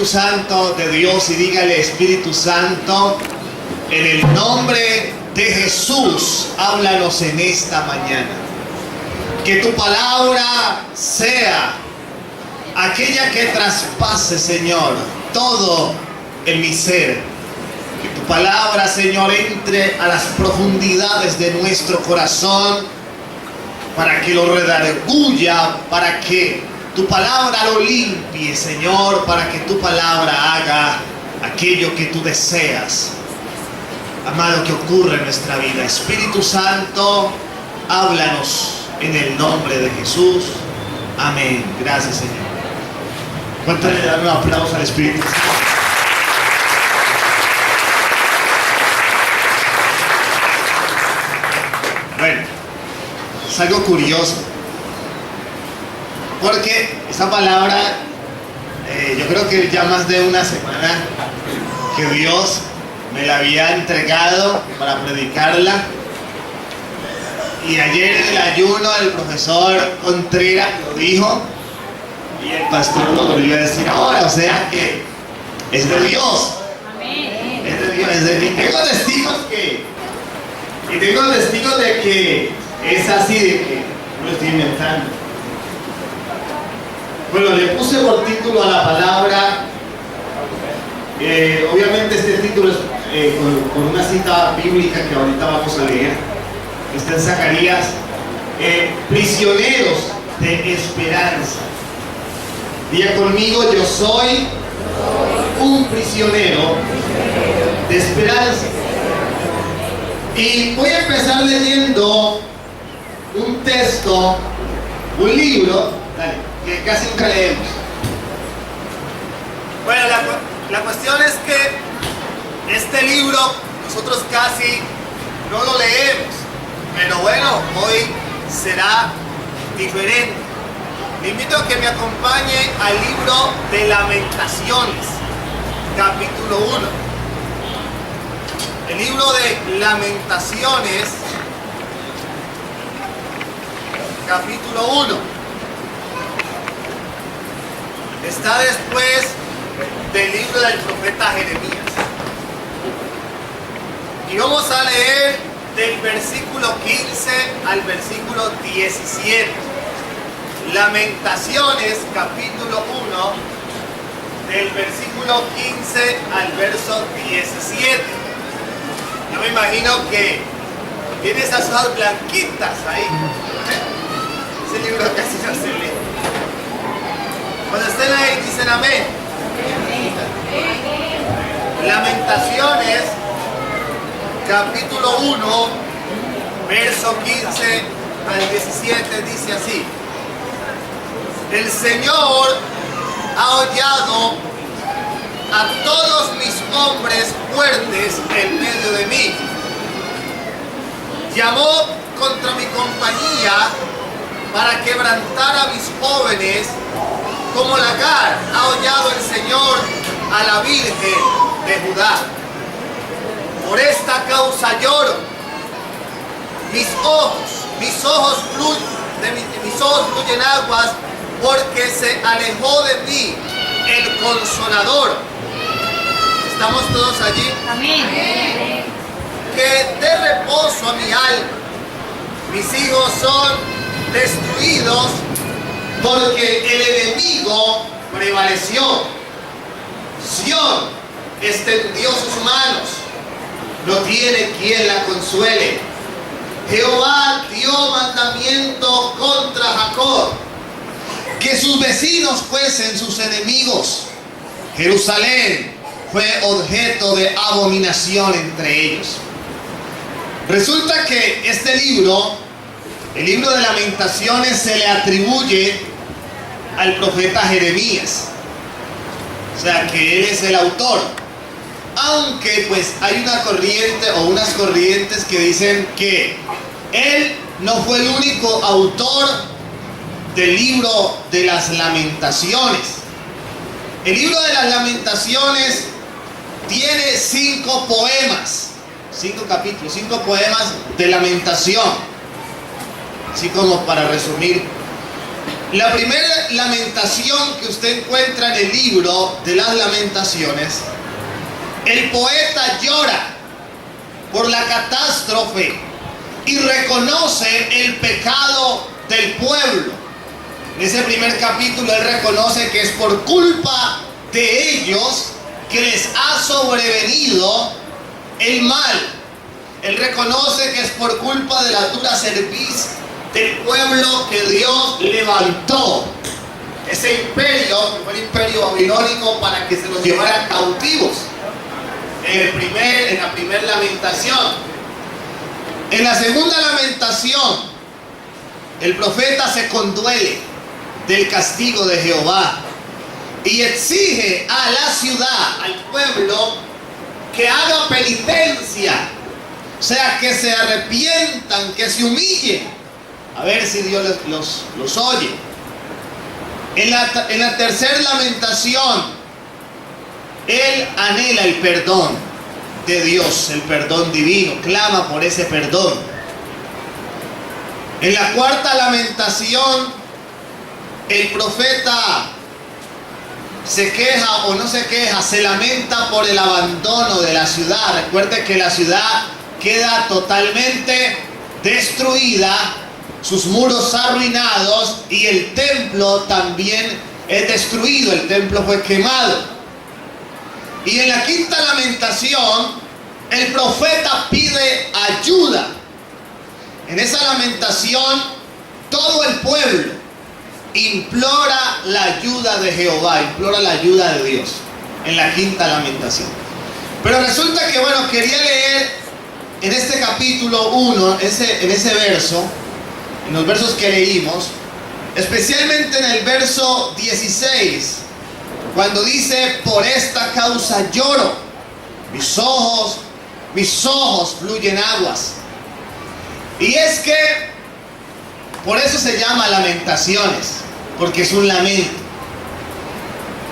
Espíritu Santo de Dios y dígale: Espíritu Santo, en el nombre de Jesús, háblanos en esta mañana. Que tu palabra sea aquella que traspase, Señor, todo en mi ser. Que tu palabra, Señor, entre a las profundidades de nuestro corazón, para que lo redarguya, para que tu palabra lo limpie, Señor, para que tu palabra haga aquello que tú deseas, amado, que ocurra en nuestra vida. Espíritu Santo, háblanos en el nombre de Jesús. Amén. Gracias, Señor. ¿Cuánto le dan un aplauso al Espíritu Santo? Bueno, es algo curioso, porque esa palabra, yo creo que ya más de una semana que Dios me la había entregado para predicarla. Y ayer en el ayuno el profesor Contreras lo dijo, y el pastor lo volvió a decir ahora, o sea que es de Dios. Amén. Es de Dios, es de Dios. Tengo testigos de que es así, de que no lo estoy inventando. Bueno, le puse por título a la palabra, obviamente este título es con una cita bíblica que ahorita vamos a leer. Está en Zacarías, prisioneros de esperanza. Diga conmigo: yo soy un prisionero de esperanza. Y voy a empezar leyendo un texto, un libro, que casi nunca leemos. Bueno, la cuestión es que este libro nosotros casi no lo leemos. Pero bueno, hoy será diferente. Le invito a que me acompañe al libro de Lamentaciones, capítulo 1. El libro de Lamentaciones, capítulo 1. Está después del libro del profeta Jeremías. Y vamos a leer del versículo 15 al versículo 17. Lamentaciones, capítulo 1, del versículo 15 al verso 17. Yo me imagino que tiene esas hojas blanquitas ahí. Ese libro casi no se lee. Cuando estén ahí dicen amén. Lamentaciones, capítulo 1, verso 15 al 17, dice así: el Señor ha hollado a todos mis hombres fuertes en medio de mí. Llamó contra mi compañía para quebrantar a mis jóvenes. Como lagar ha hollado el Señor a la Virgen de Judá. Por esta causa lloro. Mis ojos fluyen aguas, porque se alejó de mí el Consolador. ¿Estamos todos allí? Amén. Que dé reposo a mi alma. Mis hijos son destruidos, porque el enemigo prevaleció. Sión extendió sus manos, no tiene quien la consuele. Jehová dio mandamiento contra Jacob, que sus vecinos fuesen sus enemigos. Jerusalén fue objeto de abominación entre ellos. Resulta que este libro, el libro de Lamentaciones, se le atribuye al profeta Jeremías. O sea que él es el autor. Aunque pues hay una corriente o unas corrientes que dicen que él no fue el único autor del libro de las Lamentaciones. El libro de las Lamentaciones tiene 5 poemas, 5 capítulos, 5 poemas de lamentación. Así como para resumir. La primera lamentación que usted encuentra en el libro de las Lamentaciones, el poeta llora por la catástrofe y reconoce el pecado del pueblo. En ese primer capítulo él reconoce que es por culpa de ellos que les ha sobrevenido el mal. Él reconoce que es por culpa de la dura cerviz del pueblo que Dios levantó. Ese imperio, que fue el imperio babilónico, para que se los llevara cautivos. En la primera lamentación. En la segunda lamentación, el profeta se conduele del castigo de Jehová y exige a la ciudad, al pueblo, que haga penitencia, o sea, que se arrepientan, que se humillen, a ver si Dios los oye. En la tercera lamentación, él anhela el perdón de Dios, el perdón divino, clama por ese perdón. En la cuarta lamentación, el profeta se queja o no se queja, se lamenta por el abandono de la ciudad. Recuerde que la ciudad queda totalmente destruida, sus muros arruinados y el templo también es destruido, el templo fue quemado. Y en la quinta lamentación, el profeta pide ayuda. En esa lamentación, todo el pueblo implora la ayuda de Jehová, implora la ayuda de Dios, en la quinta lamentación. Pero resulta que, bueno, quería leer en este capítulo 1, en ese verso, en los versos que leímos, especialmente en el verso 16, cuando dice: por esta causa lloro, mis ojos fluyen aguas. Y es que por eso se llama Lamentaciones, porque es un lamento.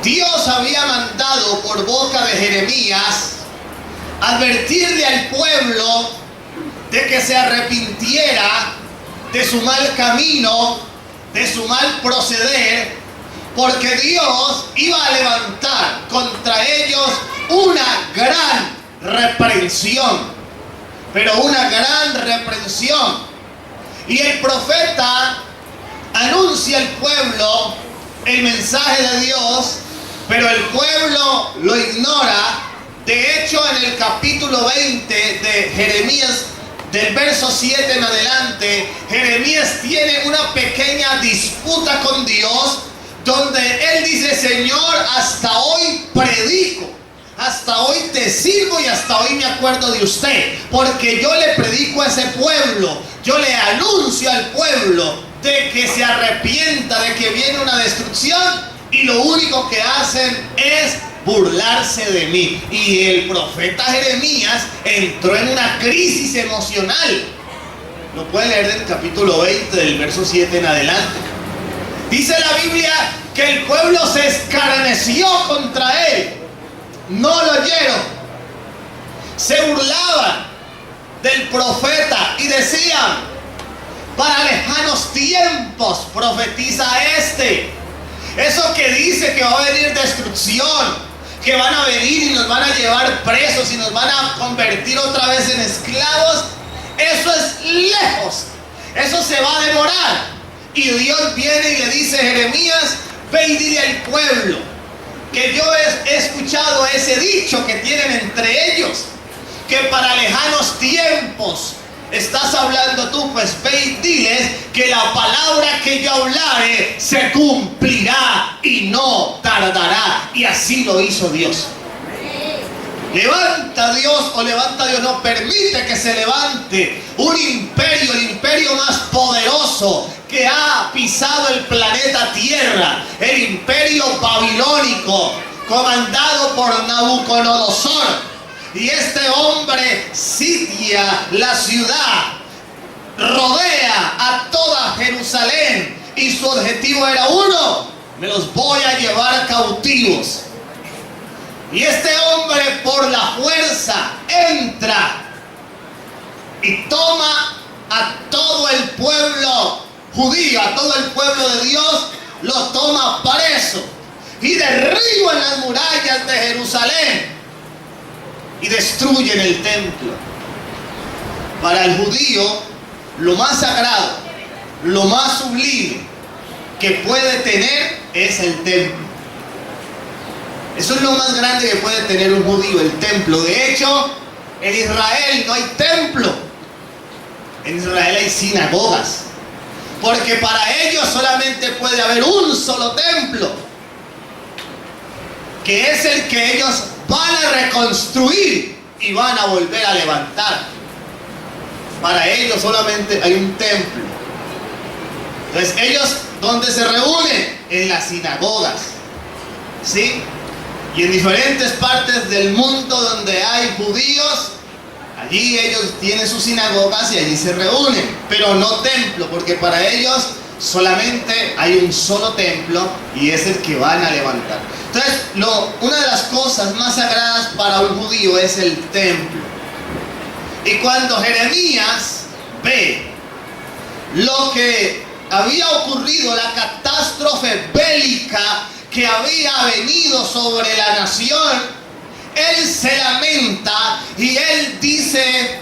Dios había mandado por boca de Jeremías advertirle al pueblo de que se arrepintiera de su mal camino, de su mal proceder, porque Dios iba a levantar contra ellos una gran reprensión, pero una gran reprensión. Y el profeta anuncia al pueblo el mensaje de Dios, pero el pueblo lo ignora. De hecho, en el capítulo 20 de Jeremías, del verso 7 en adelante, Jeremías tiene una pequeña disputa con Dios, donde él dice: Señor, hasta hoy predico, hasta hoy te sirvo y hasta hoy me acuerdo de usted, porque yo le predico a ese pueblo, yo le anuncio al pueblo de que se arrepienta, de que viene una destrucción, y lo único que hacen es burlarse de mí. Y el profeta Jeremías entró en una crisis emocional. Lo puede leer del capítulo 20, del verso 7 en adelante. Dice la Biblia que el pueblo se escarneció contra él, no lo oyeron, se burlaban del profeta y decían: para lejanos tiempos profetiza este. Eso que dice que va a venir destrucción, que van a venir y nos van a llevar presos y nos van a convertir otra vez en esclavos, eso es lejos, eso se va a demorar. Y Dios viene y le dice a Jeremías: ve y dile al pueblo que yo he escuchado ese dicho que tienen entre ellos, que para lejanos tiempos estás hablando tú, pues ve y diles que la palabra que yo hablare se cumplirá y no tardará. Y así lo hizo Dios. Levanta Dios, o levanta Dios, no permite que se levante un imperio, el imperio más poderoso que ha pisado el planeta Tierra, el imperio babilónico, comandado por Nabucodonosor. Y este hombre sitia la ciudad, rodea a toda Jerusalén, y su objetivo era uno: me los voy a llevar cautivos. Y este hombre por la fuerza entra y toma a todo el pueblo judío, a todo el pueblo de Dios, lo toma preso y derriban las murallas de Jerusalén y destruyen el templo. Para el judío, lo más sagrado, lo más sublime que puede tener es el templo. Eso es lo más grande que puede tener un judío, el templo. De hecho, en Israel no hay templo. En Israel hay sinagogas. Porque para ellos solamente puede haber un solo templo, que es el que ellos van a reconstruir y van a volver a levantar. Para ellos solamente hay un templo. Entonces ellos, ¿dónde se reúnen? En las sinagogas, ¿sí? Y en diferentes partes del mundo donde hay judíos, allí ellos tienen sus sinagogas y allí se reúnen, pero no templo, porque para ellos solamente hay un solo templo y es el que van a levantar. Entonces, una de las cosas más sagradas para un judío es el templo. Y cuando Jeremías ve lo que había ocurrido, la catástrofe bélica que había venido sobre la nación, él se lamenta y él dice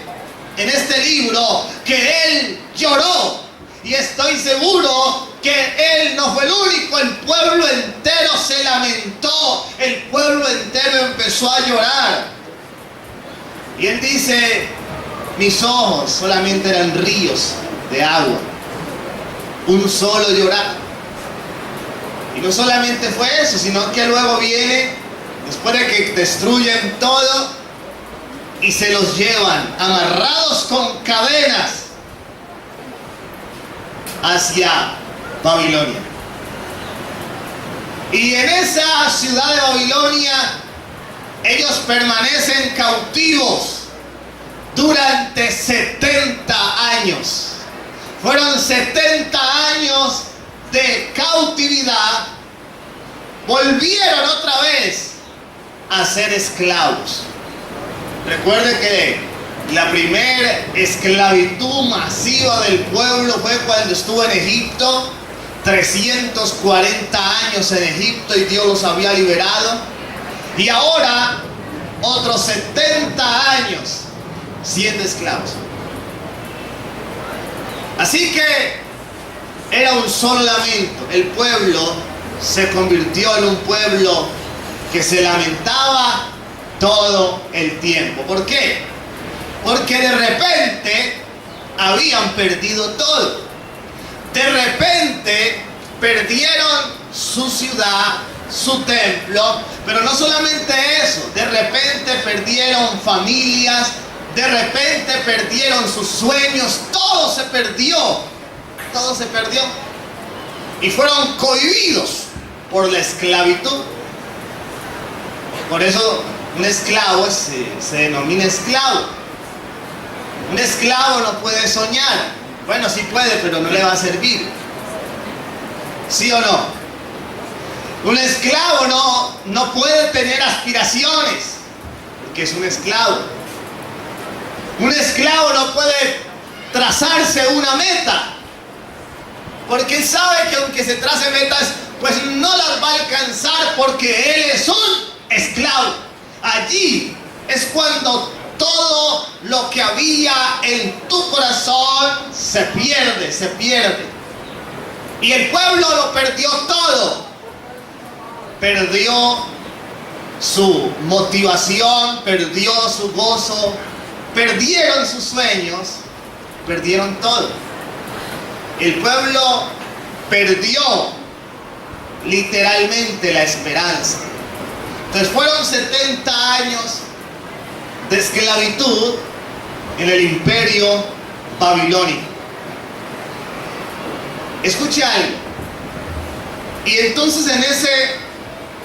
en este libro que él lloró. Y estoy seguro que él no fue el único, el pueblo entero se lamentó, el pueblo entero empezó a llorar. Y él dice, mis ojos solamente eran ríos de agua, un solo llorar. Y no solamente fue eso, sino que luego viene, después de que destruyen todo, y se los llevan amarrados con cadenas hacia Babilonia. Y en esa ciudad de Babilonia ellos permanecen cautivos durante 70 años. Fueron 70 años de cautividad. Volvieron otra vez a ser esclavos. Recuerde que la primera esclavitud masiva del pueblo fue cuando estuvo en Egipto, 340 años en Egipto, y Dios los había liberado. Y ahora otros 70 años siendo esclavos. Así que era un solo lamento. El pueblo se convirtió en un pueblo que se lamentaba todo el tiempo. ¿Por qué? Porque de repente habían perdido todo. De repente perdieron su ciudad, su templo, pero no solamente eso, de repente perdieron familias, de repente perdieron sus sueños, todo se perdió, todo se perdió. Y fueron cohibidos por la esclavitud. Por eso un esclavo se denomina esclavo. Un esclavo no puede soñar. Bueno, sí puede, pero no le va a servir. ¿Sí o no? Un esclavo no puede tener aspiraciones, porque es un esclavo. Un esclavo no puede trazarse una meta, porque él sabe que aunque se trace metas, pues no las va a alcanzar, porque él es un esclavo. Allí es cuando todo lo que había en tu corazón se pierde, se pierde. Y el pueblo lo perdió todo. Perdió su motivación, perdió su gozo, perdieron sus sueños, perdieron todo. El pueblo perdió literalmente la esperanza. Entonces fueron 70 años de esclavitud en el imperio babilónico. Escuche algo. Y entonces en ese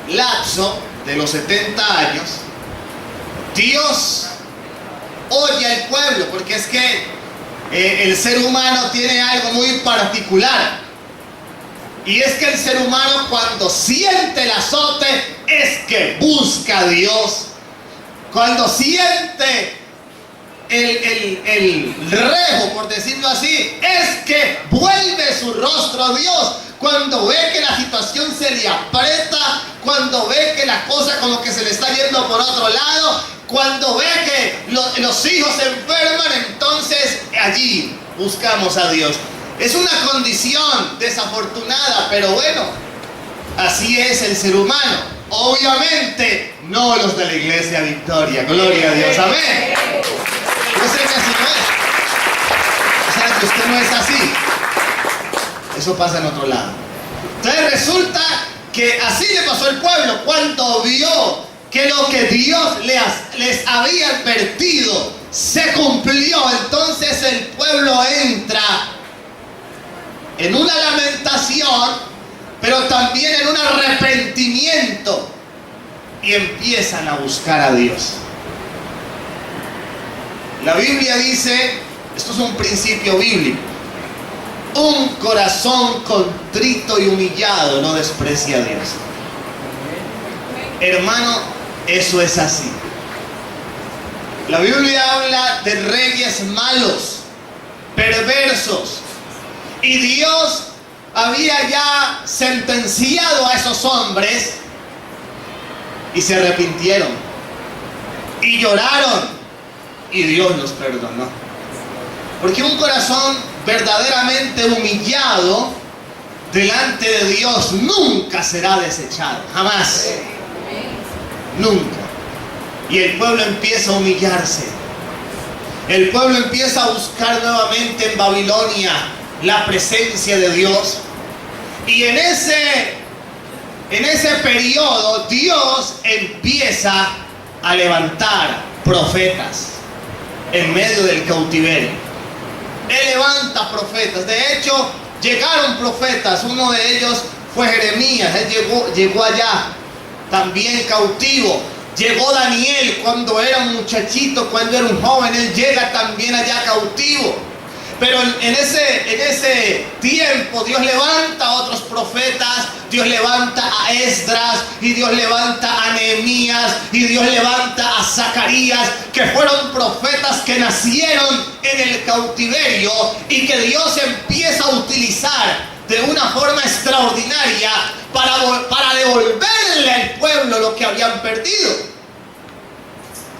lapso de los 70 años, Dios oye al pueblo, porque es que el ser humano tiene algo muy particular. Y es que el ser humano, cuando siente el azote, es que busca a Dios. Cuando siente el rejo, por decirlo así, es que vuelve su rostro a Dios. Cuando ve que la situación se le aprieta, cuando ve que la cosa como que se le está yendo por otro lado, cuando ve que los hijos se enferman, entonces allí buscamos a Dios. Es una condición desafortunada, pero bueno, así es el ser humano. Obviamente, no los de la Iglesia Victoria. Gloria a Dios. Amén. Yo sé que así no es. O sea, que usted no es así. Eso pasa en otro lado. Entonces resulta que así le pasó al pueblo. Cuando vio que lo que Dios les había advertido se cumplió, entonces el pueblo entra en una lamentación, pero también en un arrepentimiento, y empiezan a buscar a Dios. La Biblia dice, esto es un principio bíblico: un corazón contrito y humillado no desprecia a Dios. Hermano, eso es así. La Biblia habla de reyes malos, perversos, y Dios había ya sentenciado a esos hombres, y se arrepintieron y lloraron, y Dios los perdonó. Porque un corazón verdaderamente humillado delante de Dios nunca será desechado, jamás, nunca. Y el pueblo empieza a humillarse. El pueblo empieza a buscar nuevamente en Babilonia la presencia de Dios. Y en ese periodo Dios empieza a levantar profetas en medio del cautiverio. Él levanta profetas. De hecho, llegaron profetas. Uno de ellos fue Jeremías. Él llegó allá también cautivo. Llegó Daniel cuando era un muchachito, cuando era un joven. Él llega también allá cautivo. Pero en ese tiempo Dios levanta a otros profetas. Dios levanta a Esdras, y Dios levanta a Nehemías, y Dios levanta a Zacarías, que fueron profetas que nacieron en el cautiverio y que Dios empieza a utilizar de una forma extraordinaria para devolverle al pueblo lo que habían perdido.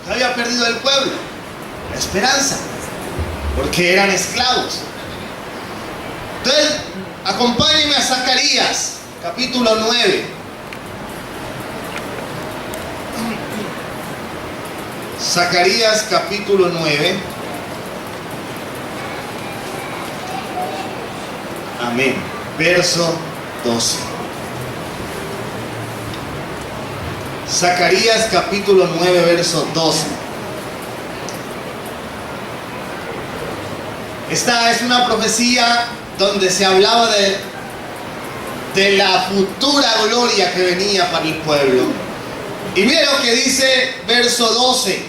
¿Qué había perdido el pueblo? La esperanza, porque eran esclavos. Entonces, acompáñenme a Zacarías, capítulo 9. Zacarías, capítulo 9. Amén. Verso 12. Zacarías, capítulo 9, verso 12. Esta es una profecía donde se hablaba de la futura gloria que venía para el pueblo. Y mire lo que dice verso 12: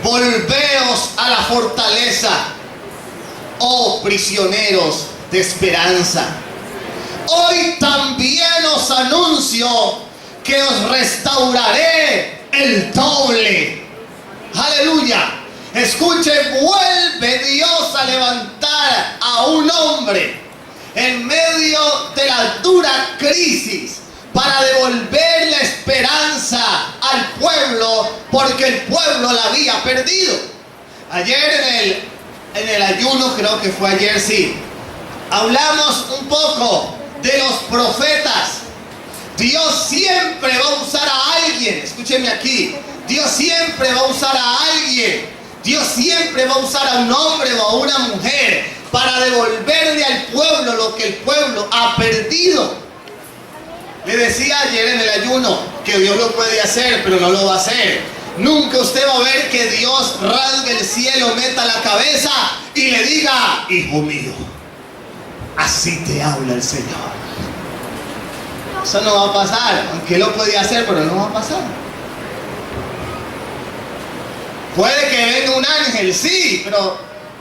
volveos a la fortaleza, oh prisioneros de esperanza. Hoy también os anuncio que os restauraré el doble. Aleluya. Escuche, vuelve Dios a levantar a un hombre en medio de la dura crisis para devolver la esperanza al pueblo, porque el pueblo la había perdido. Ayer en el ayuno, creo que fue ayer, sí, hablamos un poco de los profetas. Dios siempre va a usar a alguien, escúcheme aquí, Dios siempre va a usar a alguien. Dios siempre va a usar a un hombre o a una mujer para devolverle al pueblo lo que el pueblo ha perdido. Le decía ayer en el ayuno que Dios lo puede hacer, pero no lo va a hacer. Nunca usted va a ver que Dios rasgue el cielo, meta la cabeza y le diga: hijo mío, así te habla el Señor. Eso no va a pasar, aunque Él lo puede hacer, pero no va a pasar. Puede que venga un ángel, sí, pero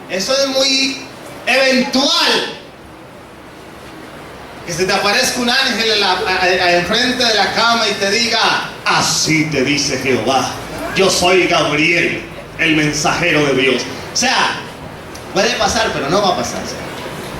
eso es muy eventual. Que se te aparezca un ángel enfrente de la cama y te diga: así te dice Jehová, yo soy Gabriel, el mensajero de Dios. O sea, puede pasar, pero no va a pasar.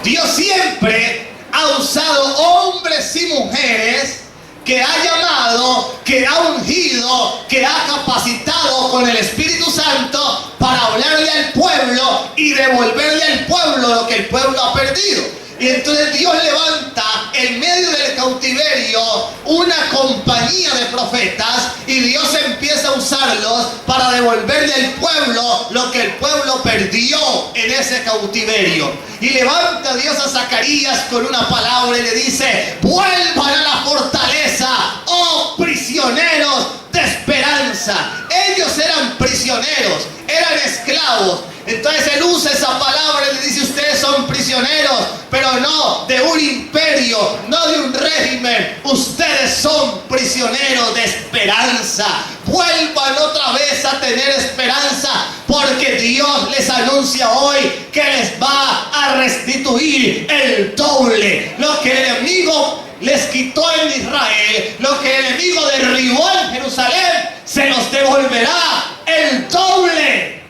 Dios siempre ha usado hombres y mujeres que ha llamado, que ha ungido, que ha capacitado con el Espíritu Santo para hablarle al pueblo y devolverle al pueblo lo que el pueblo ha perdido. Y entonces Dios levanta en medio del cautiverio una compañía de profetas y Dios empieza a usarlos para devolverle al pueblo lo que el pueblo perdió en ese cautiverio. Y levanta Dios a Zacarías con una palabra y le dice: vuelvan a la fortaleza, oh prisioneros de esperanza. Ellos eran prisioneros, eran esclavos. Entonces él usa esa palabra y le dice: ustedes son prisioneros, pero no de un imperio, no de un régimen. Ustedes son prisioneros de esperanza. Vuelvan otra vez a tener esperanza, porque Dios les anuncia hoy que les va a restituir el doble. Lo que el enemigo les quitó en Israel, lo que el enemigo derribó en Jerusalén, se los devolverá el doble.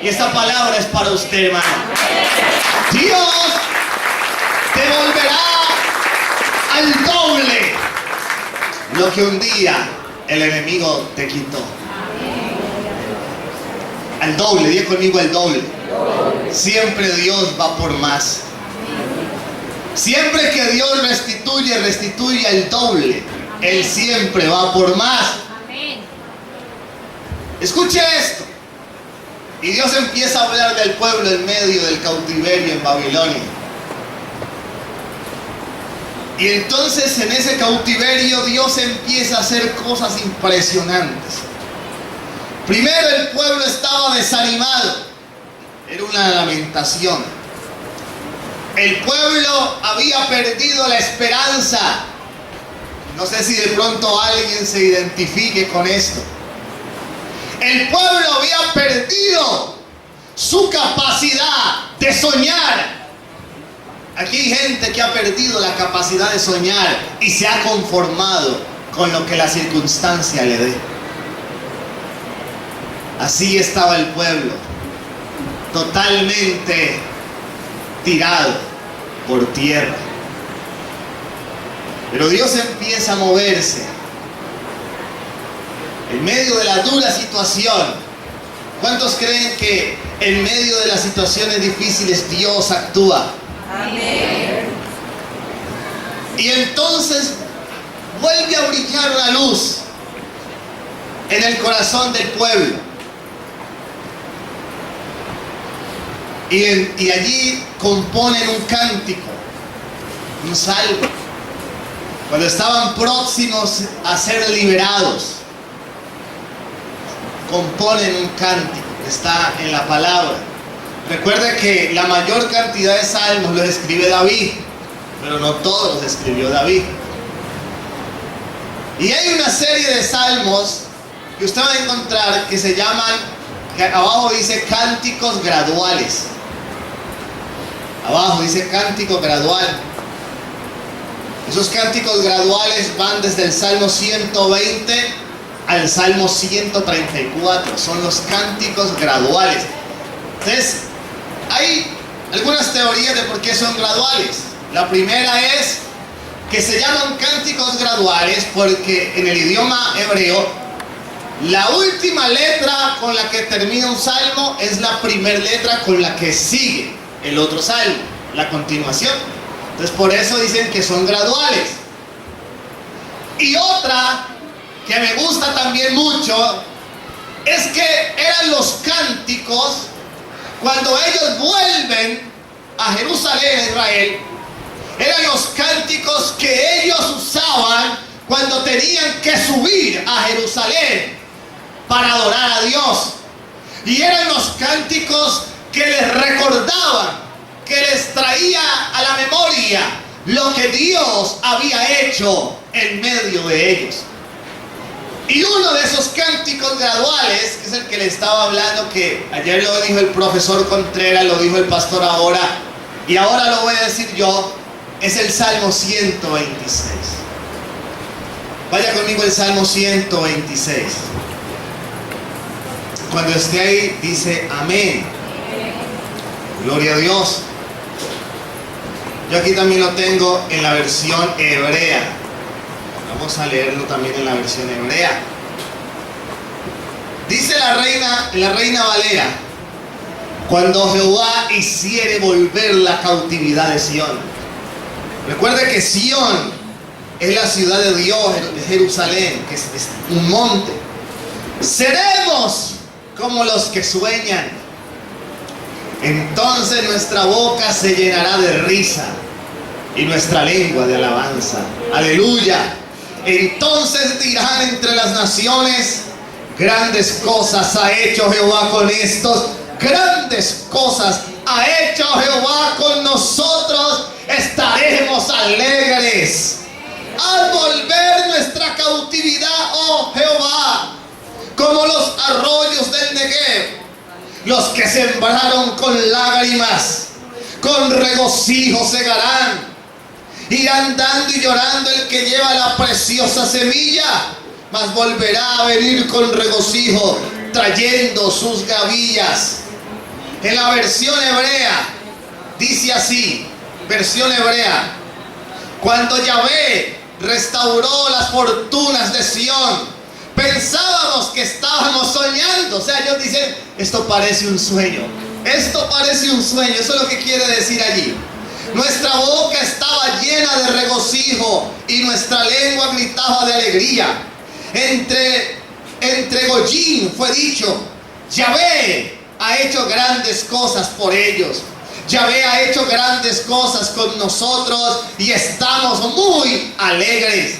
Y esta palabra es para usted, hermano. Dios devolverá al doble lo que un día el enemigo te quitó. Al doble, diga conmigo, al doble. Siempre Dios va por más. Siempre que Dios restituye el doble. Él siempre va por más. Escuche esto. Y Dios empieza a hablar del pueblo en medio del cautiverio en Babilonia. Y entonces en ese cautiverio Dios empieza a hacer cosas impresionantes. Primero, el pueblo estaba desanimado. Era una lamentación. El pueblo había perdido la esperanza. No sé si de pronto alguien se identifique con esto. El pueblo había perdido su capacidad de soñar. Aquí hay gente que ha perdido la capacidad de soñar y se ha conformado con lo que la circunstancia le dé. Así estaba el pueblo, totalmente tirado por tierra. Pero Dios empieza a moverse en medio de la dura situación. ¿Cuántos creen que en medio de las situaciones difíciles Dios actúa? Amén. Y entonces vuelve a brillar una luz en el corazón del pueblo. Y allí componen un cántico, un salmo. Cuando estaban próximos a ser liberados, componen un cántico que está en la palabra. Recuerde que la mayor cantidad de salmos los escribe David, pero no todos los escribió David. Y hay una serie de salmos que usted va a encontrar que se llaman, que abajo dice cánticos graduales. Abajo dice cántico gradual. Esos cánticos graduales van desde el Salmo 120 al Salmo 134. Son los cánticos graduales. Entonces, hay algunas teorías de por qué son graduales. La primera es que se llaman cánticos graduales porque en el idioma hebreo la última letra con la que termina un salmo es la primera letra con la que sigue el otro salmo, la continuación. Entonces por eso dicen que son graduales. Y otra que me gusta también mucho es que eran los cánticos cuando ellos vuelven a Jerusalén, a Israel. Eran los cánticos que ellos usaban cuando tenían que subir a Jerusalén para adorar a Dios. Y eran los cánticos que les recordaban, que les traía a la memoria lo que Dios había hecho en medio de ellos. Y uno de esos cánticos graduales, que es el que le estaba hablando, que ayer lo dijo el profesor Contreras, lo dijo el pastor ahora, y ahora lo voy a decir yo, es el Salmo 126. Vaya conmigo el Salmo 126. Cuando esté ahí, dice amén. Gloria a Dios. Yo aquí también lo tengo en la versión hebrea. Vamos a leerlo también en la versión hebrea. Dice la Reina Valera: cuando Jehová hiciere volver la cautividad de Sión. Recuerde que Sión es la ciudad de Dios, es Jerusalén, que es un monte. Seremos como los que sueñan. Entonces nuestra boca se llenará de risa y nuestra lengua de alabanza. Aleluya. Entonces dirán entre las naciones: grandes cosas ha hecho Jehová con estos. Grandes cosas ha hecho Jehová con nosotros. Estaremos alegres al volver nuestra cautividad, oh Jehová, como los arroyos del Negev. Los que sembraron con lágrimas, con regocijo segarán. Irán dando y llorando el que lleva la preciosa semilla, mas volverá a venir con regocijo, trayendo sus gavillas. En la versión hebrea dice así, versión hebrea: cuando Yahvé restauró las fortunas de Sión, pensábamos que estábamos soñando. O sea, ellos dicen: esto parece un sueño. Esto parece un sueño. Eso es lo que quiere decir allí. Nuestra boca estaba llena de regocijo y nuestra lengua gritaba de alegría. Entre Goyín fue dicho: Yahvé ha hecho grandes cosas por ellos. Yahvé ha hecho grandes cosas con nosotros y estamos muy alegres.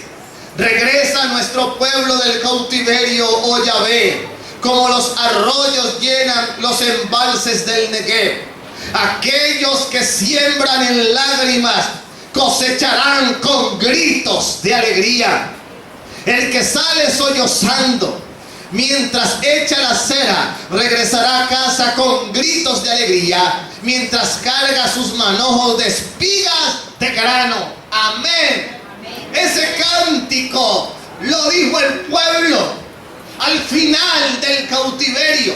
Regresa nuestro pueblo del cautiverio, oh Yahvé, como los arroyos llenan los embalses del Negev. Aquellos que siembran en lágrimas cosecharán con gritos de alegría. El que sale sollozando mientras echa la cera regresará a casa con gritos de alegría, mientras carga sus manojos de espigas de grano. Amén. Ese cántico lo dijo el pueblo al final del cautiverio,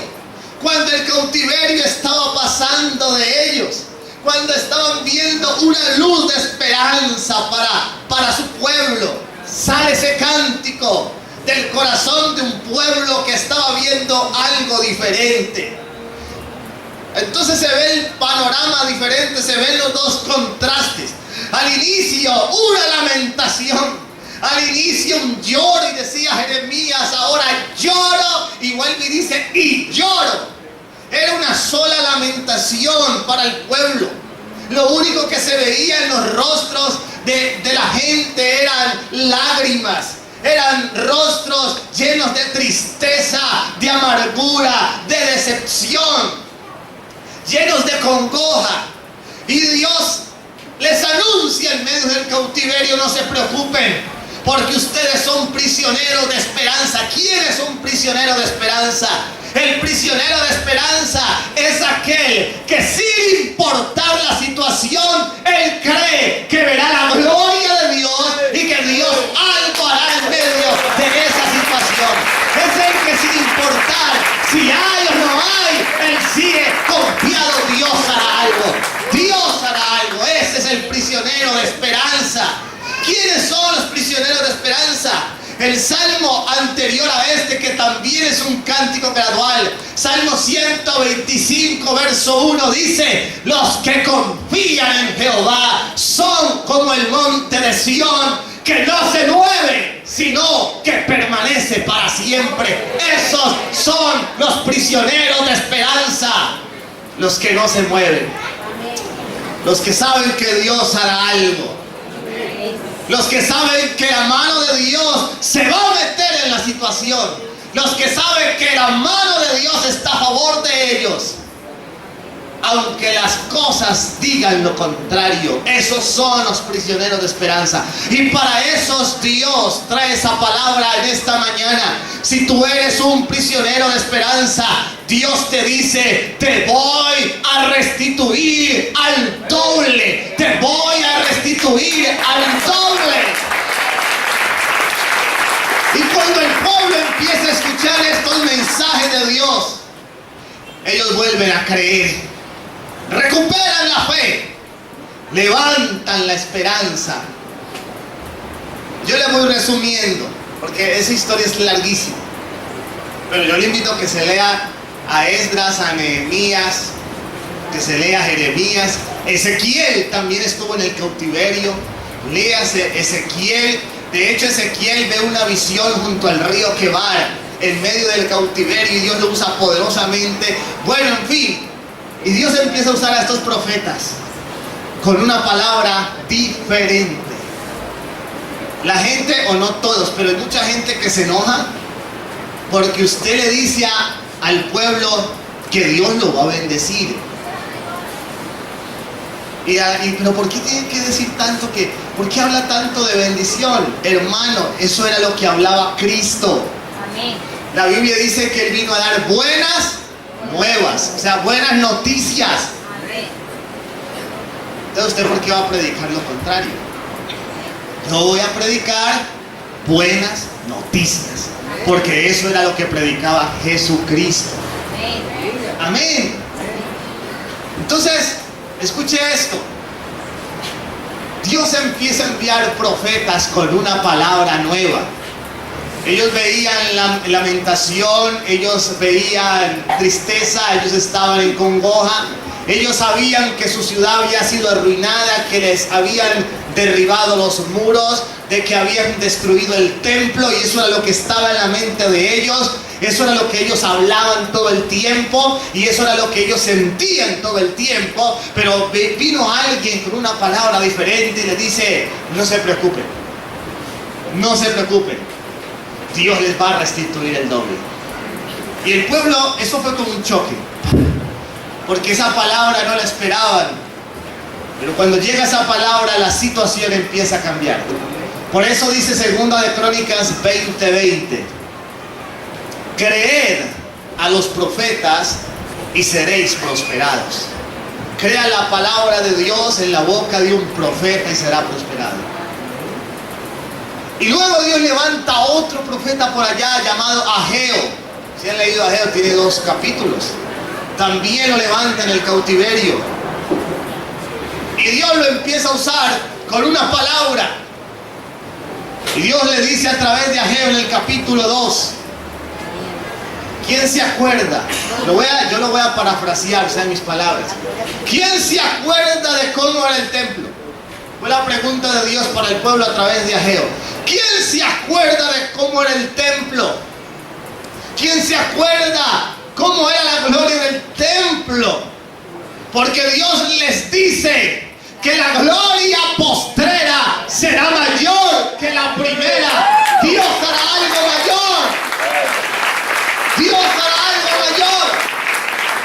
cuando el cautiverio estaba pasando de ellos, cuando estaban viendo una luz de esperanza para su pueblo. Sale ese cántico del corazón de un pueblo que estaba viendo algo diferente. Entonces se ve el panorama diferente, se ven los dos contrastes. Al inicio una lamentación, al inicio un lloro, y decía Jeremías: ahora lloro, y vuelve y dice: y lloro. Era una sola lamentación para el pueblo. Lo único que se veía en los rostros de la gente eran lágrimas. Eran rostros llenos de tristeza, de amargura, de decepción, llenos de congoja. Y Dios les anuncia en medio del cautiverio: no se preocupen, porque ustedes son prisioneros de esperanza. ¿Quién es un prisionero de esperanza? El prisionero de esperanza es aquel que, sin importar la situación, él cree que verá la gloria de Dios y que Dios algo hará en medio de esa situación. Es el que, sin importar si hay o no hay, él sigue confiado: Dios hará algo. Dios hará algo. Ese es el prisionero de esperanza. ¿Quiénes son los prisioneros de esperanza? El salmo anterior a este, que también es un cántico gradual, Salmo 125, verso 1, dice: los que confían en Jehová son como el monte de Sión, que no se mueve, sino que permanece para siempre. Esos son los prisioneros de esperanza, los que no se mueven, los que saben que Dios hará algo, los que saben que la mano de Dios se va a meter en la situación, los que saben que la mano de Dios está a favor de ellos, aunque las cosas digan lo contrario. Esos son los prisioneros de esperanza. Y para esos Dios trae esa palabra en esta mañana. Si tú eres un prisionero de esperanza, Dios te dice: te voy a restituir al doble. Te voy a restituir al doble. Y cuando el pueblo empieza a escuchar estos mensajes de Dios, ellos vuelven a creer, recuperan la fe, levantan la esperanza. Yo le voy resumiendo, porque esa historia es larguísima, pero yo le invito a que se lea a Esdras, a Nehemías, que se lea a Jeremías. Ezequiel también estuvo en el cautiverio. Léase Ezequiel. De hecho, Ezequiel ve una visión junto al río Quebar, en medio del cautiverio, y Dios lo usa poderosamente. Bueno, en fin, y Dios empieza a usar a estos profetas con una palabra diferente. La gente, o no todos, pero hay mucha gente que se enoja porque usted le dice al pueblo que Dios lo va a bendecir. Pero ¿por qué tiene que decir tanto por qué habla tanto de bendición? Hermano, eso era lo que hablaba Cristo. Amén. La Biblia dice que Él vino a dar buenas nuevas, o sea, buenas noticias. Amén. Entonces, ¿usted por qué va a predicar lo contrario? Yo voy a predicar buenas noticias, porque eso era lo que predicaba Jesucristo. Amén. Entonces, escuche esto. Dios empieza a enviar profetas con una palabra nueva. Ellos veían lamentación, ellos veían tristeza, ellos estaban en congoja. Ellos sabían que su ciudad había sido arruinada, que les habían derribado los muros, de que habían destruido el templo, y eso era lo que estaba en la mente de ellos. Eso era lo que ellos hablaban todo el tiempo, y eso era lo que ellos sentían todo el tiempo. Pero vino alguien con una palabra diferente y les dice: no se preocupen, no se preocupen, Dios les va a restituir el doble. Y el pueblo, eso fue como un choque, porque esa palabra no la esperaban. Pero cuando llega esa palabra, la situación empieza a cambiar. Por eso dice 2 de Crónicas 20:20: creed a los profetas y seréis prosperados. Crea la palabra de Dios en la boca de un profeta y será prosperado. Y luego Dios levanta a otro profeta por allá llamado Ageo. Si han leído Ageo, tiene 2 capítulos. También lo levanta en el cautiverio. Y Dios lo empieza a usar con una palabra. Y Dios le dice a través de Ageo en el capítulo 2. ¿Quién se acuerda? Yo lo voy a parafrasear, o sea, en mis palabras. ¿Quién se acuerda de cómo era el templo? Fue la pregunta de Dios para el pueblo a través de Ageo. ¿Quién se acuerda de cómo era el templo? ¿Quién se acuerda cómo era la gloria del templo? Porque Dios les dice que la gloria postrera será mayor que la primera. Dios hará algo mayor. Dios hará algo mayor.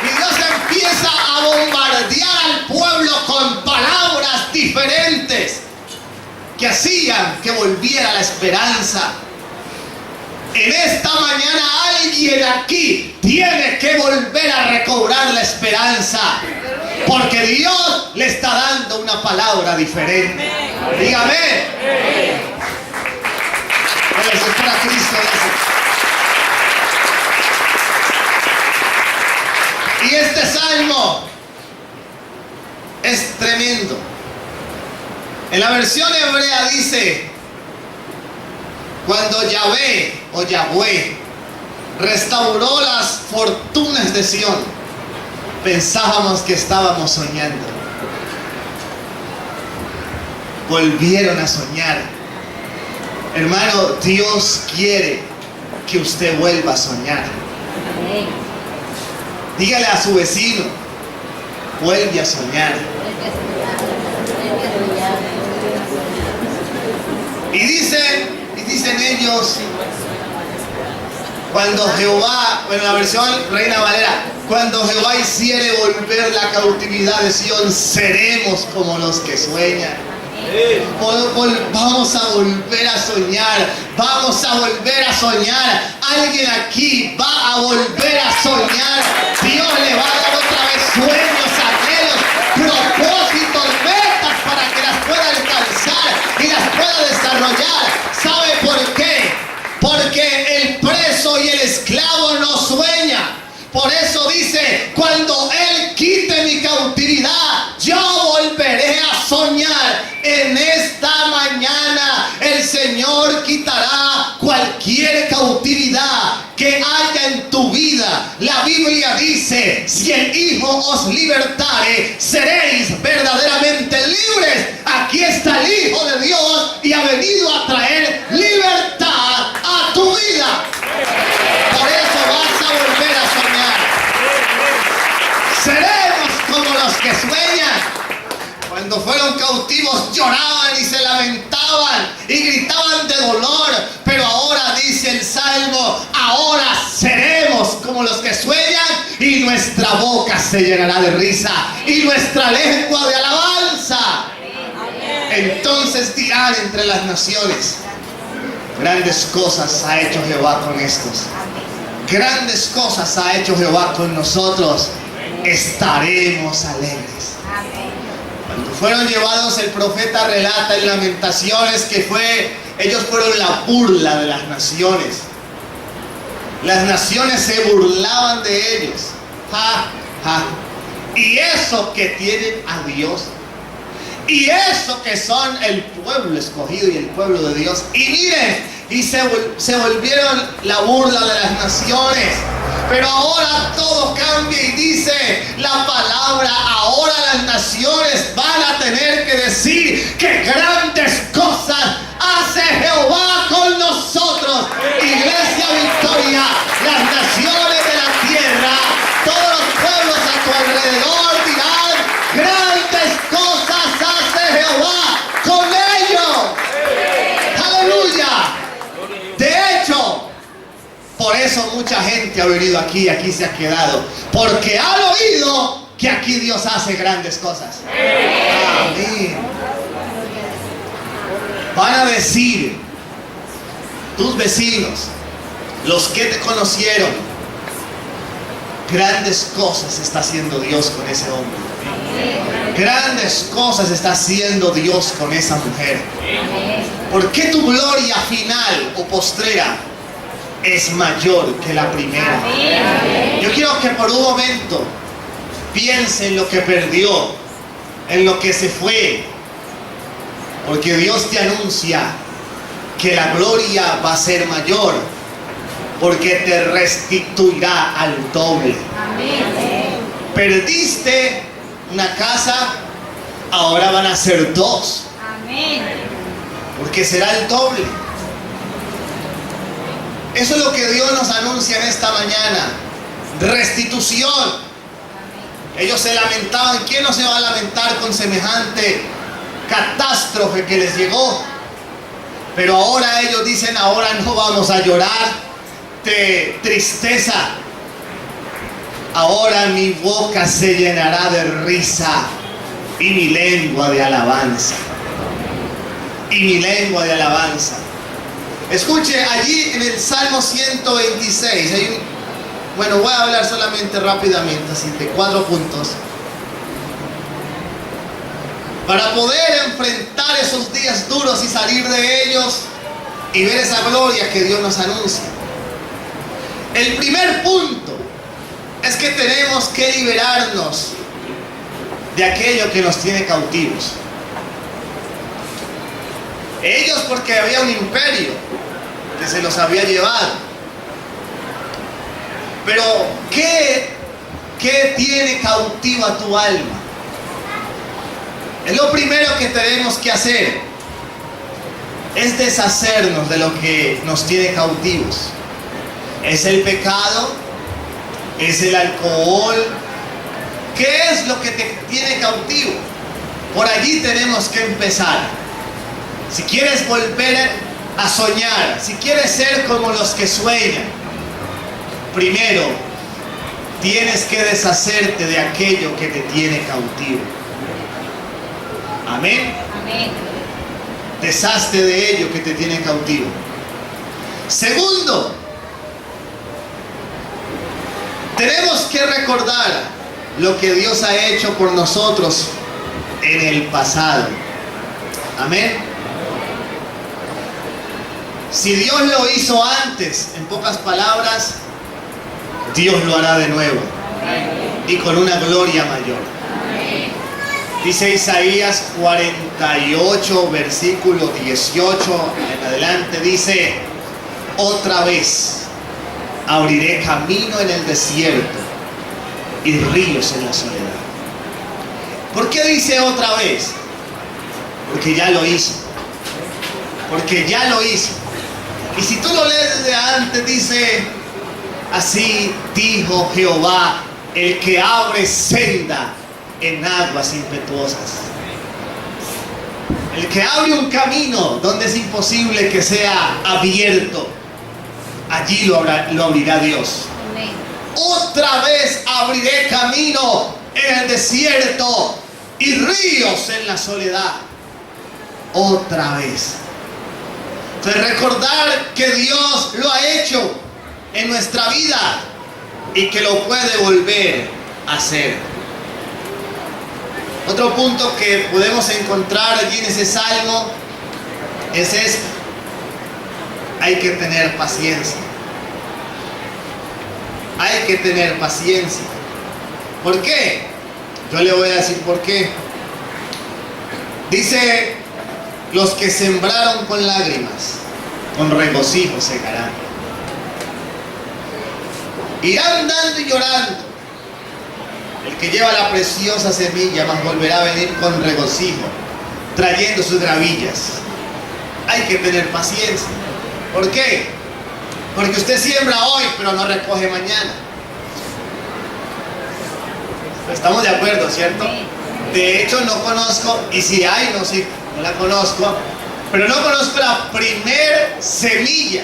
Y Dios empieza a bombardear al pueblo con palabras diferentes que hacían que volviera la esperanza. En esta mañana alguien aquí tiene que volver a recobrar la esperanza, porque Dios le está dando una palabra diferente. Dígame. Eso es para Cristo. Y este salmo es tremendo. En la versión hebrea dice: cuando Yahvé o Yahweh restauró las fortunas de Sión, pensábamos que estábamos soñando. Volvieron a soñar. Hermano, Dios quiere que usted vuelva a soñar. Dígale a su vecino: vuelve a soñar. Y dicen ellos, cuando Jehová, en la versión Reina Valera, cuando Jehová hiciere volver la cautividad de Sión, seremos como los que sueñan. Vamos a volver a soñar. Vamos a volver a soñar. Alguien aquí va a volver a soñar. Dios le va a dar otra vez sueños, anhelos, propósitos, metas para que las pueda alcanzar y las pueda desarrollar. ¿Sabe por qué? Porque el preso y el esclavo no sueña, Por eso dice, cuando Él quite mi cautividad, yo volveré a soñar. En esta mañana el Señor quitará cualquier cautividad que haya en tu vida. La Biblia dice, si el Hijo os libertare, seréis verdaderamente libres. Aquí está el Hijo de Dios y ha venido a traer libertad a tu vida. Por eso vas a volver a soñar. Seremos como los que sueñan. Cuando fueron cautivos lloraban y se lamentaban y gritaban de dolor. Pero ahora dice el Salmo, ahora seremos como los que sueñan y nuestra boca se llenará de risa y nuestra lengua de alabanza. Entonces dirán entre las naciones, grandes cosas ha hecho Jehová con estos. Grandes cosas ha hecho Jehová con nosotros. Estaremos alegres. Cuando fueron llevados, el profeta relata en Lamentaciones que ellos fueron la burla de las naciones. Las naciones se burlaban de ellos. Ja, ja. Y eso que tienen a Dios. Y eso que son el pueblo escogido y el pueblo de Dios. Y miren, y se volvieron la burla de las naciones. Pero ahora todo cambia y dice la palabra, ahora las naciones van a tener que decir que grandes cosas hace Jehová con nosotros. Iglesia Victoria, las naciones de la tierra, todos los pueblos a tu alrededor dirán, grandes cosas hace Jehová con ellos. Aleluya. De hecho, por eso mucha gente ha venido aquí se ha quedado, porque han oído que aquí Dios hace grandes cosas. Amén. Van a decir tus vecinos, los que te conocieron, grandes cosas está haciendo Dios con ese hombre. Grandes cosas está haciendo Dios con esa mujer. ¿Por qué tu gloria final o postrera es mayor que la primera? Yo quiero que por un momento piense en lo que perdió, en lo que se fue, porque Dios te anuncia que la gloria va a ser mayor, porque te restituirá al doble. Perdiste una casa, ahora van a ser dos, porque será el doble. Eso es lo que Dios nos anuncia en esta mañana. Restitución. Ellos se lamentaban. ¿Quién no se va a lamentar con semejante catástrofe que les llegó? Pero ahora ellos dicen, ahora no vamos a llorar de tristeza. Ahora mi boca se llenará de risa y mi lengua de alabanza. Y mi lengua de alabanza. Escuche, allí en el Salmo 126, bueno, voy a hablar solamente rápidamente, así de 4 puntos. Para poder enfrentar esos días duros y salir de ellos y ver esa gloria que Dios nos anuncia. El primer punto es que tenemos que liberarnos de aquello que nos tiene cautivos. Ellos porque había un imperio que se los había llevado. Pero ¿qué tiene cautiva tu alma? Es lo primero que tenemos que hacer. Es deshacernos de lo que nos tiene cautivos. ¿Es el pecado? ¿Es el alcohol? ¿Qué es lo que te tiene cautivo? Por allí tenemos que empezar. Si quieres volver a soñar, si quieres ser como los que sueñan, primero tienes que deshacerte de aquello que te tiene cautivo. Amén. Amén. Deshazte de ello que te tiene cautivo. Segundo, tenemos que recordar lo que Dios ha hecho por nosotros en el pasado. Amén. Si Dios lo hizo antes, en pocas palabras, Dios lo hará de nuevo y con una gloria mayor. Dice Isaías 48, versículo 18 en adelante, dice: otra vez abriré camino en el desierto y ríos en la soledad. ¿Por qué dice otra vez? Porque ya lo hizo. Porque ya lo hizo. Y si tú lo lees desde antes, dice: así dijo Jehová, el que abre senda en aguas impetuosas. El que abre un camino donde es imposible que sea abierto, allí lo abrirá Dios. Amén. Otra vez abriré camino en el desierto y ríos en la soledad. Otra vez. Entonces, recordar que Dios lo ha hecho en nuestra vida y que lo puede volver a hacer. Otro punto que podemos encontrar allí en ese salmo es esto: hay que tener paciencia. Hay que tener paciencia. ¿Por qué? Yo le voy a decir por qué. Dice: los que sembraron con lágrimas, con regocijo segarán. Irán dando y llorando. El que lleva la preciosa semilla, mas volverá a venir con regocijo, trayendo sus gravillas. Hay que tener paciencia. ¿Por qué? Porque usted siembra hoy, pero no recoge mañana. Estamos de acuerdo, ¿cierto? De hecho, no conozco, y si hay, no sé, no la conozco, pero no conozco la primer semilla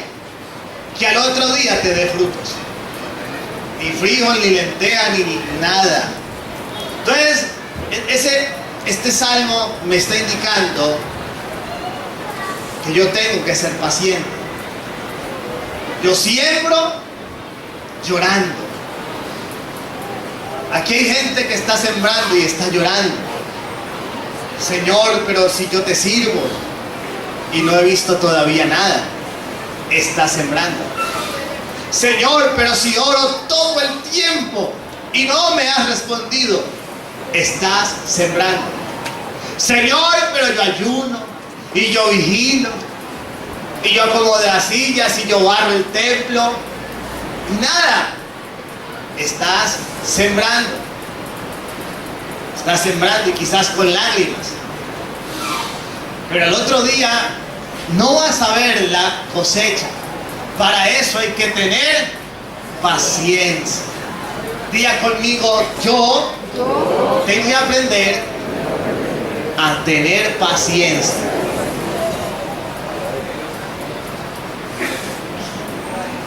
que al otro día te dé frutos. Ni frijol, ni lenteja, ni nada. Entonces, este salmo me está indicando que yo tengo que ser paciente. Yo siembro llorando. Aquí hay gente que está sembrando y está llorando. Señor, pero si yo te sirvo y no he visto todavía nada, está sembrando. Señor, pero si oro todo el tiempo y no me has respondido, estás sembrando. Señor, pero yo ayuno y yo vigilo y yo acomodo las sillas y yo barro el templo y nada. Estás sembrando. Estás sembrando y quizás con lágrimas, pero al otro día no vas a ver la cosecha. Para eso hay que tener paciencia. Diga conmigo: yo tengo que aprender a tener paciencia.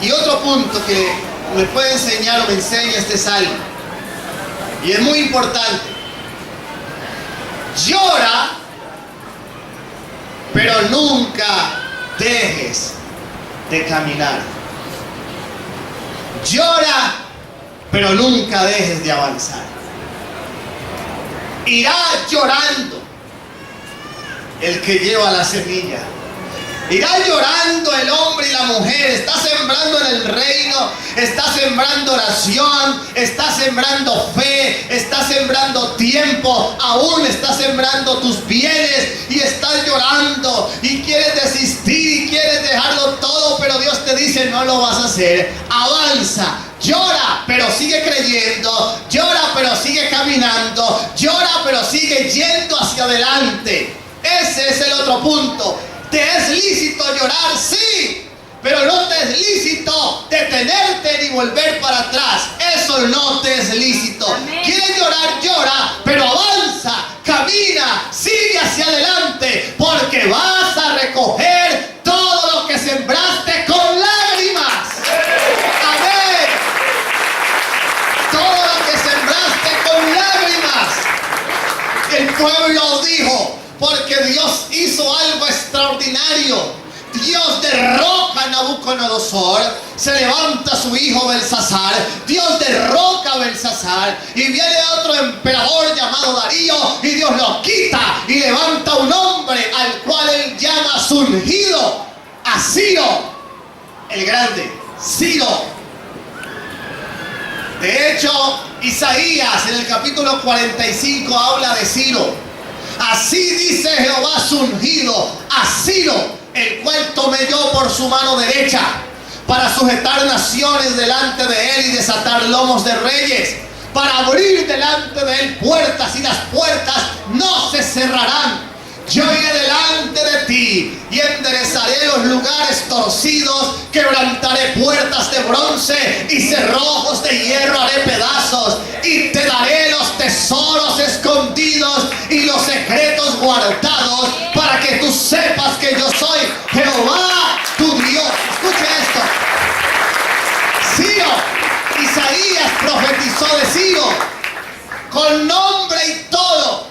Y otro punto que me puede enseñar o me enseña este salmo, y es muy importante: llora, pero nunca dejes de caminar. Llora, pero nunca dejes de avanzar. Irá llorando el que lleva la semilla. Irá llorando el hombre y la mujer. Está sembrando en el reino, está sembrando oración, está sembrando fe, está sembrando tiempo, aún está sembrando tus bienes y estás llorando y quieres desistir y quieres dejarlo todo, pero Dios te dice: no lo vas a hacer. Avanza, llora, pero sigue creyendo, llora, pero sigue caminando, llora, pero sigue yendo hacia adelante. Ese es el otro punto. ¿Te es lícito llorar? Sí, pero no te es lícito detenerte ni volver para atrás. Eso no te es lícito. Amén. ¿Quieres llorar? Llora, pero avanza, camina, sigue hacia adelante, porque vas a recoger todo lo que sembraste con lágrimas. Amén. Todo lo que sembraste con lágrimas. El pueblo dijo: porque Dios hizo algo extraordinario. Dios derroca a Nabucodonosor, se levanta su hijo Belsasar, Dios derroca a Belsasar y viene otro emperador llamado Darío y Dios lo quita y levanta un hombre al cual él llama su ungido, a Ciro el grande. Ciro. De hecho, Isaías en el capítulo 45 habla de Ciro. Así dice Jehová su ungido, a Ciro, el cual tomé yo por su mano derecha, para sujetar naciones delante de él y desatar lomos de reyes, para abrir delante de él puertas, y las puertas no se cerrarán. Yo iré delante de ti y enderezaré los lugares torcidos, quebrantaré puertas de bronce y cerrojos de hierro haré pedazos, y te daré los tesoros escondidos y los secretos guardados, para que tú sepas que yo soy Jehová tu Dios. Escuche esto. Ciro, Isaías profetizó de Ciro con nombre y todo.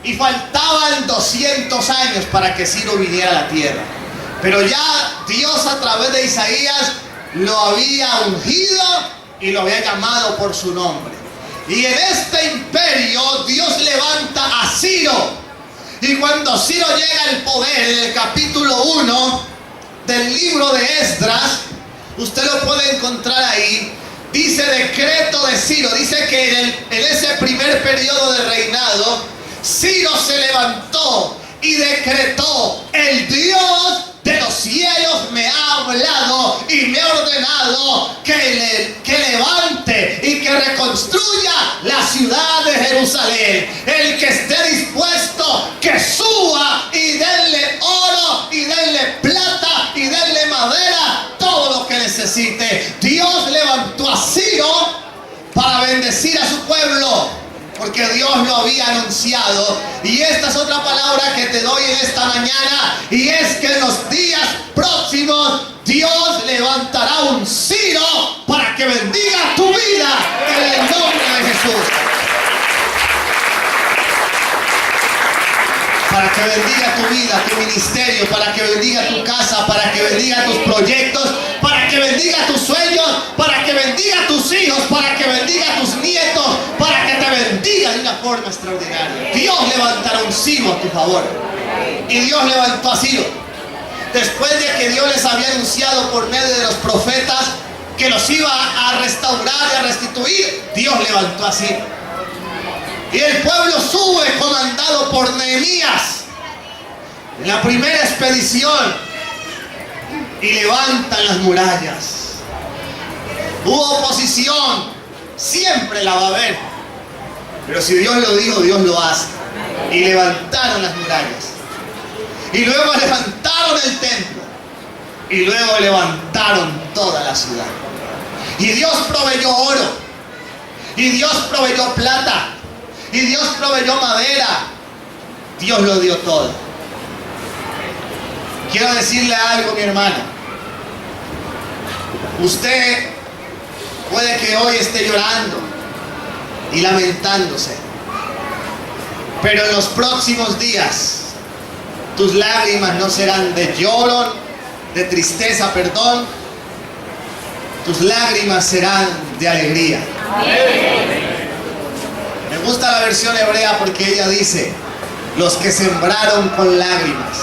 Y faltaban 200 años para que Ciro viniera a la tierra. Pero ya Dios a través de Isaías lo había ungido y lo había llamado por su nombre. Y en este imperio Dios levanta a Ciro. Y cuando Ciro llega al poder, en el capítulo 1 del libro de Esdras, usted lo puede encontrar ahí. Dice decreto de Ciro. Dice que en ese primer periodo de reinado, Ciro se levantó y decretó: el Dios de los cielos me ha hablado y me ha ordenado que levante y que reconstruya la ciudad de Jerusalén. El que esté dispuesto, que suba, y denle oro y denle plata y denle madera, todo lo que necesite. Dios levantó a Ciro para bendecir a su pueblo, porque Dios lo había anunciado. Y esta es otra palabra que te doy en esta mañana, y es que en los días próximos Dios levantará un Ciro para que bendiga tu vida en el nombre de Jesús. Para que bendiga tu vida, tu ministerio, para que bendiga tu casa, para que bendiga tus proyectos, para que bendiga tus sueños, para que bendiga tus hijos, para que bendiga tus nietos, para que te bendiga de una forma extraordinaria. Dios levantará un Ciro a tu favor. Y Dios levantó a Ciro. Después de que Dios les había anunciado por medio de los profetas que los iba a restaurar y a restituir, Dios levantó a Ciro. Y el pueblo sube comandado por Nehemías en la primera expedición y levantan las murallas. Hubo oposición, siempre la va a haber, pero si Dios lo dijo, Dios lo hace. Y levantaron las murallas, y luego levantaron el templo, y luego levantaron toda la ciudad. Y Dios proveyó oro, y Dios proveyó plata, y Dios proveyó madera. Dios lo dio todo. Quiero decirle algo, mi hermano. Usted puede que hoy esté llorando y lamentándose, pero en los próximos días tus lágrimas no serán de lloro, de tristeza, perdón. Tus lágrimas serán de alegría. Amén. Me gusta la versión hebrea porque ella dice: los que sembraron con lágrimas,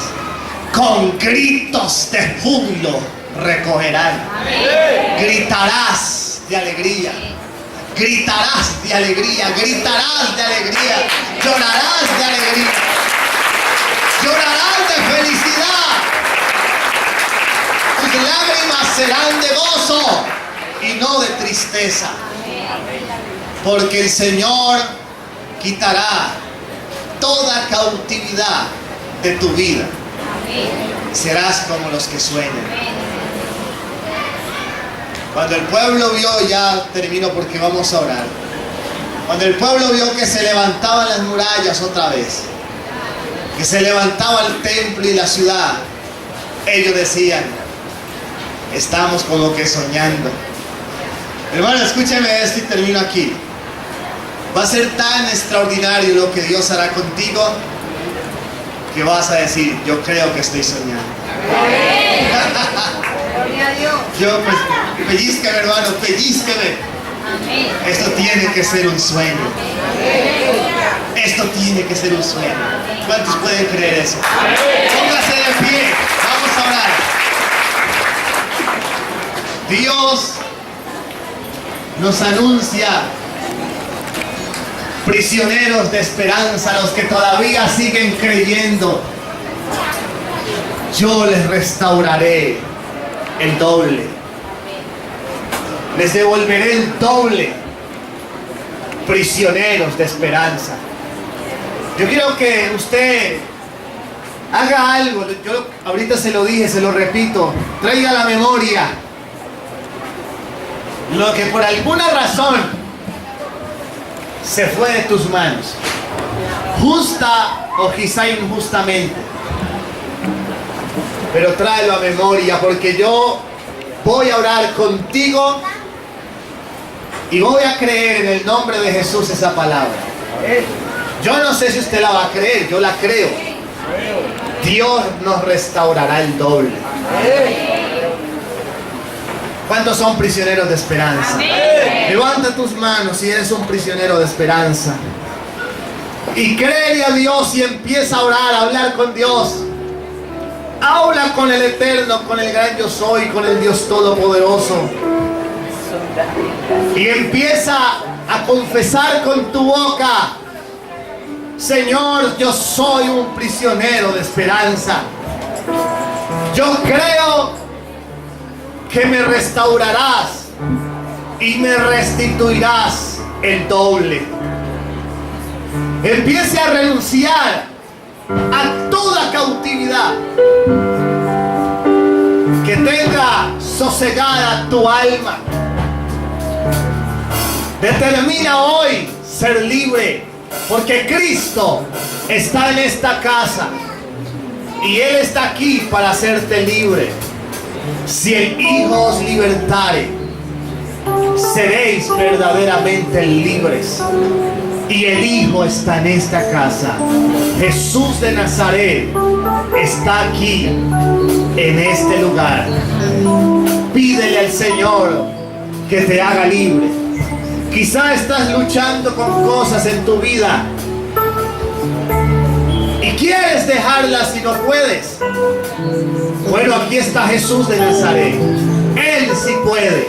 con gritos de júbilo recogerán. Amén. Gritarás de alegría, gritarás de alegría, gritarás de alegría, llorarás de alegría, llorarás de felicidad. Tus lágrimas serán de gozo y no de tristeza, porque el Señor quitará toda cautividad de tu vida. Serás como los que sueñan. Cuando el pueblo vio, ya termino porque vamos a orar. Cuando el pueblo vio que se levantaban las murallas otra vez, que se levantaba el templo y la ciudad, ellos decían: estamos como que soñando. Hermano, escúcheme esto y termino aquí. Va a ser tan extraordinario lo que Dios hará contigo que vas a decir: yo creo que estoy soñando. Gloria a Dios. Yo, pues, pellízqueme, hermano, pellízqueme. Esto tiene que ser un sueño. Esto tiene que ser un sueño. ¿Cuántos pueden creer eso? Póngase de pie, vamos a orar. Dios nos anuncia prisioneros de esperanza, los que todavía siguen creyendo. Yo les restauraré el doble. Les devolveré el doble. Prisioneros de esperanza. Yo quiero que usted haga algo. Yo ahorita se lo dije, se lo repito. Traiga a la memoria lo que por alguna razón se fue de tus manos, justa o quizá injustamente, pero tráelo a memoria, porque yo voy a orar contigo y voy a creer en el nombre de Jesús esa palabra. Yo no sé si usted la va a creer, yo la creo. Dios nos restaurará el doble. ¿Cuántos son prisioneros de esperanza? Levanta tus manos si eres un prisionero de esperanza. Y créele a Dios y empieza a orar, a hablar con Dios. Habla con el Eterno, con el gran yo soy, con el Dios Todopoderoso. Y empieza a confesar con tu boca: Señor, yo soy un prisionero de esperanza. Yo creo que me restaurarás y me restituirás el doble. Empiece a renunciar a toda cautividad que tenga sosegada tu alma. Determina hoy ser libre, porque Cristo está en esta casa y Él está aquí para hacerte libre. Si el Hijo os libertare, seréis verdaderamente libres. Y el Hijo está en esta casa. Jesús de Nazaret está aquí, en este lugar. Pídele al Señor que te haga libre. Quizá estás luchando con cosas en tu vida y quieres dejarlas y no puedes. Bueno, aquí está Jesús de Nazaret. Él sí puede.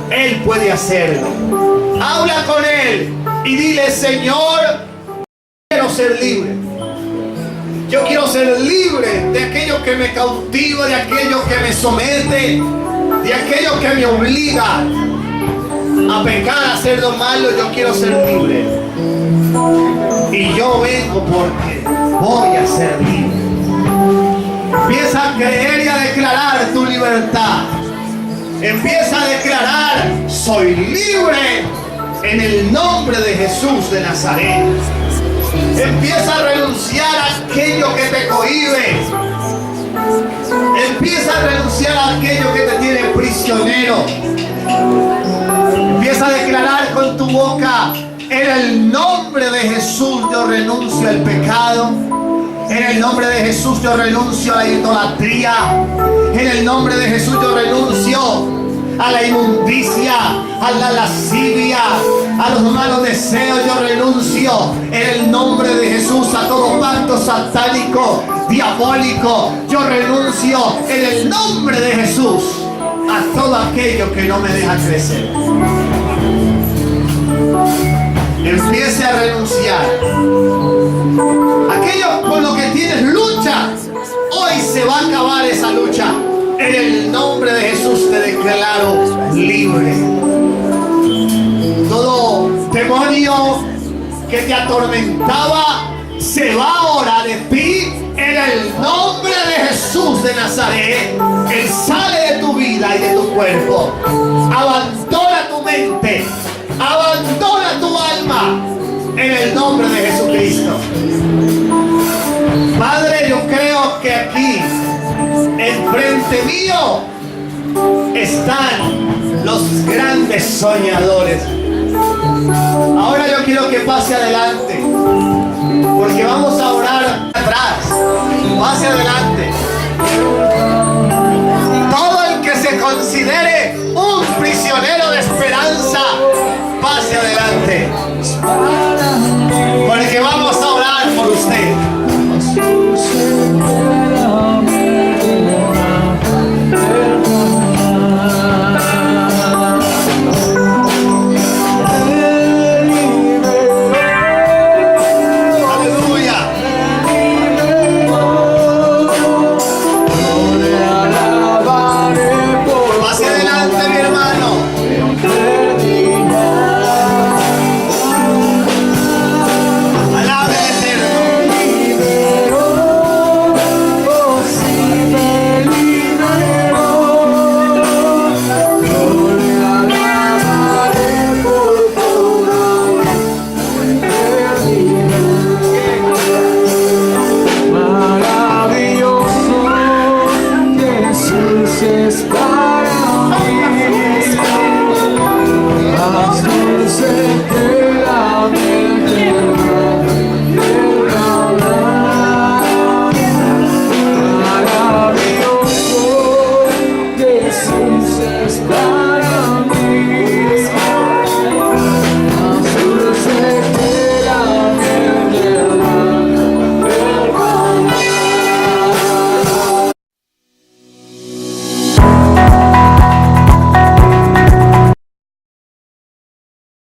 Él puede hacerlo. Habla con Él y dile: Señor, quiero ser libre. Yo quiero ser libre de aquello que me cautiva, de aquello que me somete, de aquello que me obliga a pecar, a hacer lo malo. Yo quiero ser libre. Y yo vengo porque voy a ser libre. Empieza a creer y a declarar tu libertad. Empieza a declarar: soy libre en el nombre de Jesús de Nazaret. Empieza a renunciar a aquello que te cohíbe. Empieza a renunciar a aquello que te tiene prisionero. Empieza a declarar con tu boca: en el nombre de Jesús yo renuncio al pecado. En el nombre de Jesús yo renuncio a la idolatría. En el nombre de Jesús yo renuncio a la inmundicia, a la lascivia, a los malos deseos. Yo renuncio en el nombre de Jesús a todo pacto satánico, diabólico. Yo renuncio en el nombre de Jesús a todo aquello que no me deja crecer. Empiece a renunciar. Aquello con lo que tienes lucha, hoy se va a acabar esa lucha. En el nombre de Jesús te declaro libre. Todo demonio que te atormentaba se va ahora de ti. En el nombre de Jesús de Nazaret, Él sale de tu vida y de tu cuerpo. Abandona tu mente, abandona tu alma, en el nombre de Jesucristo. Padre, yo creo que aquí, enfrente mío, están los grandes soñadores. Ahora yo quiero que pase adelante, porque vamos a orar atrás. Pase adelante. Todo el que se considere un prisionero de esperanza, pase adelante, porque vamos